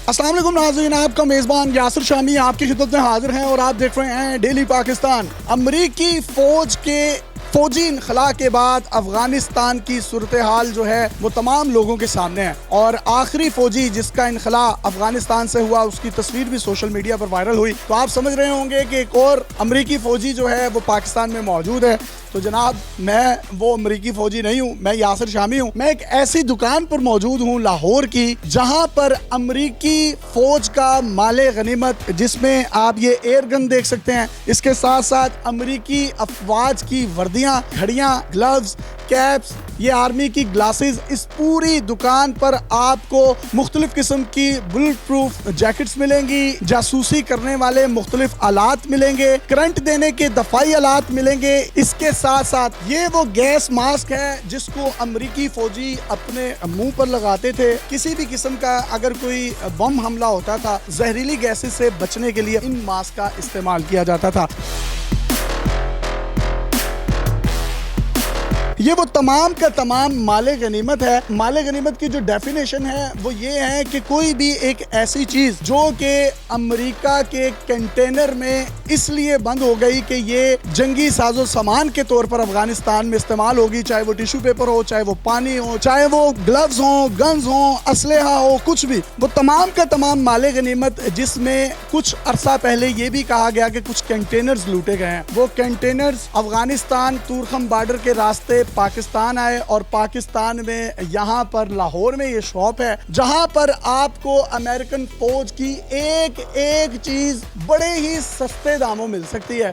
अस्सलाम वालेकुम नाज़रीन, आपका मेज़बान यासिर शामी आपकी खिदमत में हाजिर हैं और आप देख रहे हैं डेली पाकिस्तान। अमरीकी फ़ौज के फ़ौजी इनखला के बाद अफ़गानिस्तान की सूरत हाल जो है वो तमाम लोगों के सामने है और आखिरी फ़ौजी जिसका इनखला अफ़गानिस्तान से हुआ उसकी तस्वीर भी सोशल मीडिया पर वायरल हुई। तो आप समझ रहे होंगे कि एक और अमरीकी फ़ौजी जो है वो पाकिस्तान में मौजूद है। तो जनाब, मैं वो अमरीकी फ़ौजी नहीं हूँ, मैं यासिर शामी हूँ। मैं एक ऐसी दुकान पर मौजूद हूँ लाहौर की जहाँ पर अमरीकी फ़ौज का माले गनीमत, जिसमें आप ये एयर गन देख सकते हैं, इसके साथ साथ अमरीकी अफवाज की वर्दियाँ, घड़ियाँ, ग्लव्स, कैप्स, ये आर्मी की ग्लासेस, इस पूरी दुकान पर आपको मुख्तलिफ किस्म की बुलेट प्रूफ जैकेट्स मिलेंगी, जासूसी करने वाले मुख्तलिफ आलात मिलेंगे, करंट देने के दफाई आलात मिलेंगे। इसके साथ साथ ये वो गैस मास्क है जिसको अमरीकी फौजी अपने मुंह पर लगाते थे। किसी भी किस्म का अगर कोई बम हमला होता था, जहरीली गैसेस से बचने के लिए इन मास्क का इस्तेमाल किया जाता था। ये वो तमाम का तमाम माले गनीमत है। माले गनीमत की जो डेफिनेशन है वो ये है कि कोई भी एक ऐसी चीज जो कि अमेरिका के कंटेनर में इसलिए बंद हो गई कि ये जंगी साजो सामान के तौर पर अफगानिस्तान में इस्तेमाल होगी, चाहे वो टिश्यू पेपर हो, चाहे वो पानी हो, चाहे वो ग्लव्स हो, गन्स हो, असलहा हो, कुछ भी, वो तमाम का तमाम माले गनीमत, जिसमें कुछ अरसा पहले ये भी कहा गया कि कुछ कंटेनर्स लूटे गए हैं। वो कंटेनर्स अफगानिस्तान तुरखम बॉर्डर के रास्ते पाकिस्तान आए और पाकिस्तान में यहाँ पर लाहौर में ये शॉप है जहाँ पर आपको अमेरिकन फौज की एक एक चीज बड़े ही सस्ते दामों मिल सकती है।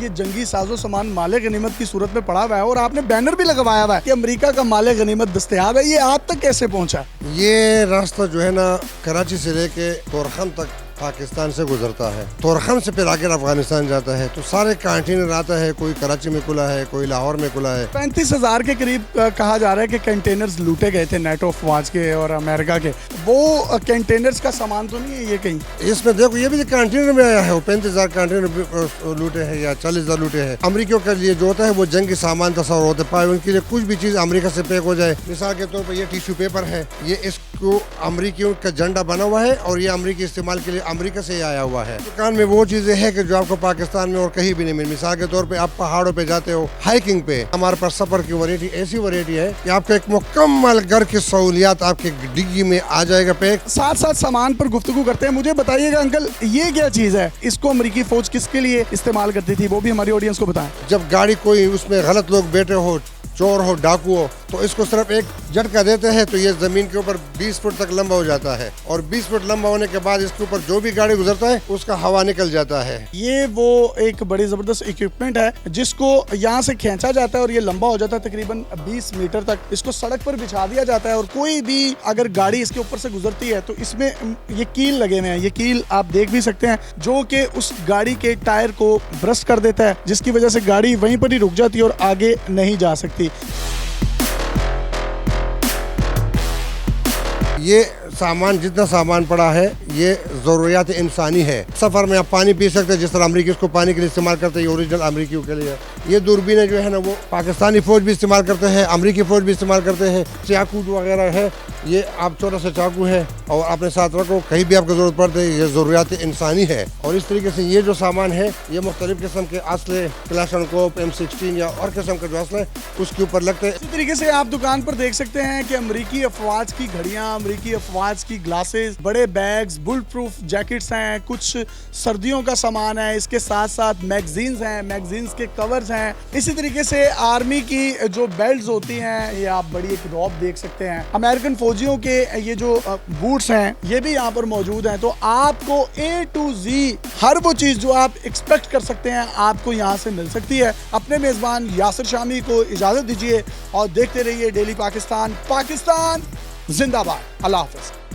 ये जंगी साजो सामान माले गनीमत की सूरत में पड़ा हुआ है और आपने बैनर भी लगवाया हुआ है कि अमेरिका का माले गनीमत दस्तयाब है। ये आप तक कैसे पहुंचा? ये रास्ता जो है ना, कराची से लेके तोरखम तक पाकिस्तान से गुजरता है। तोरखम से फिर आगे अफगानिस्तान जाता है। तो सारे कंटेनर आता है, कोई कराची में खुला है, कोई लाहौर में खुला है। 35,000 के करीब कहा जा रहा है कि कंटेनर्स लूटे गए थे नेटो अफवाज के और अमेरिका के। वो कंटेनर्स का सामान तो नहीं है ये कहीं? इसमें देखो, ये भी कंटेनर में आया है। वो 35,000 कंटेनर लूटे हैं या 40,000 लूटे हैं। अमरीकियों के लिए जो होता है वो जंगी सामान तस्वर होता है, उनके लिए कुछ भी चीज अमरीका से पैक हो जाए। मिसाल के तौर पर ये टिश्यू पेपर है, ये इसको अमरीकियों का झंडा बना हुआ है और ये अमरीकी इस्तेमाल के लिए अमेरिका से आया हुआ है। दुकान में वो चीजें हैं कि जो आपको पाकिस्तान में और कहीं भी नहीं मिली। मिसाल के तौर पे आप पहाड़ों पे जाते हो हाइकिंग पे, हमारे पास सफर की वैरायटी ऐसी वैरायटी है कि आपको एक मुकम्मल घर की सहूलियात आपके डिग्गी में आ जाएगा पैक। साथ साथ सामान पर गुफ्तगू करते हैं। मुझे बताइएगा अंकल, ये क्या चीज है? इसको अमरीकी फौज किसके लिए इस्तेमाल करती थी, वो भी हमारी ऑडियंस को बताएं। जब गाड़ी कोई उसमें गलत लोग बैठे हो, चोर हो, डाकू हो, तो इसको सिर्फ एक झटका देते हैं तो ये जमीन के ऊपर 20 फुट तक लंबा हो जाता है और 20 फुट लंबा होने के बाद इसके ऊपर जो भी गाड़ी गुजरता है उसका हवा निकल जाता है। ये वो एक बड़ी जबरदस्त इक्विपमेंट है जिसको यहाँ से खींचा जाता है और ये लंबा हो जाता है तकरीबन 20 मीटर तक। इसको सड़क पर बिछा दिया जाता है और कोई भी अगर गाड़ी इसके ऊपर से गुजरती है तो इसमें ये कील लगे हुए हैं। ये कील आप देख भी सकते हैं जो कि उस गाड़ी के टायर को ब्रस्ट कर देता है, जिसकी वजह से गाड़ी वहीं पर ही रुक जाती है और आगे नहीं जा सकती। ये सामान, जितना सामान पड़ा है, ये ज़रूरियात इंसानी है। सफ़र में आप पानी पी सकते हैं, जिस तरह अमरीकी उसको पानी के लिए इस्तेमाल करते हैं, ये ओरिजिनल अमरीकियों के लिए। ये दूरबीनें जो है ना, वो पाकिस्तानी फ़ौज भी इस्तेमाल करते हैं, अमरीकी फ़ौज भी इस्तेमाल करते हैं। चाकू वगैरह है, ये आप छोटा सा चाकू है और अपने साथ रखो, कहीं भी आपको ज़रूरत पड़ती है। ये ज़रूरियात इंसानी है। और इस तरीके से ये जो सामान है, ये मुख्तलिफ़ किस्म के असले, क्लाशनकोप, M16 या और किस्म का जो असला है उसके ऊपर लगते हैं। इसी तरीके से आप दुकान पर देख सकते हैं कि अमरीकी अफवाज की घड़ियाँ, अमरीकी अफवाज की ग्लासेस, बड़े बैग्स, बुलेट प्रूफ जैकेट्स हैं, कुछ सर्दियों का सामान है। इसके साथ साथ मैगजीन्स हैं, मैगजीन्स के कवर्स हैं। इसी तरीके से आर्मी की जो बेल्ट्स होती हैं, ये आप बड़ी एक रॉब देख सकते हैं। अमेरिकन फौजियों के ये जो बूट्स हैं ये भी यहाँ पर मौजूद हैं। तो आपको A to Z हर वो चीज़ जो आप एक्सपेक्ट कर सकते हैं आपको यहाँ से मिल सकती है। अपने मेज़बान यासिर शामी को इजाज़त दीजिए और देखते रहिए डेली पाकिस्तान। पाकिस्तान जिंदाबाद। अल्लाह हाफ़िज़।